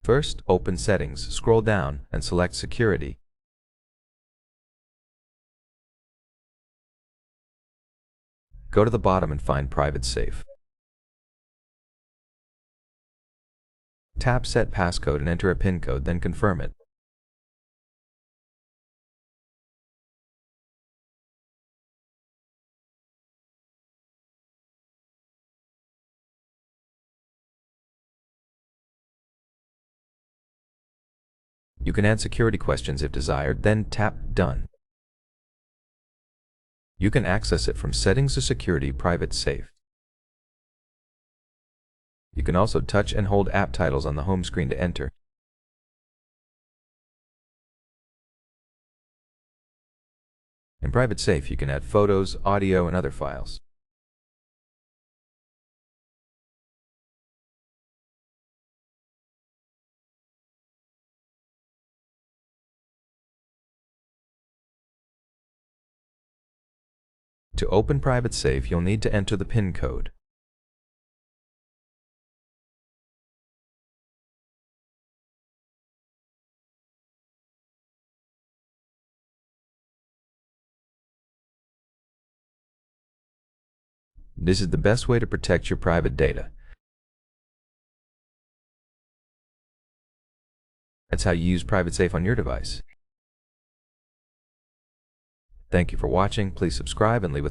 First, open Settings, scroll down, and select Security. Go to the bottom and find Private Safe. Tap Set Passcode and enter a PIN code, then confirm it. You can add security questions if desired, then tap Done. You can access it from Settings to Security Private Safe. You can also touch and hold app titles on the home screen to enter. In Private Safe, you can add photos, audio, and other files. To open Private Safe, you'll need to enter the PIN code. This is the best way to protect your private data. That's how you use Private Safe on your device. Thank you for watching. Please subscribe and leave a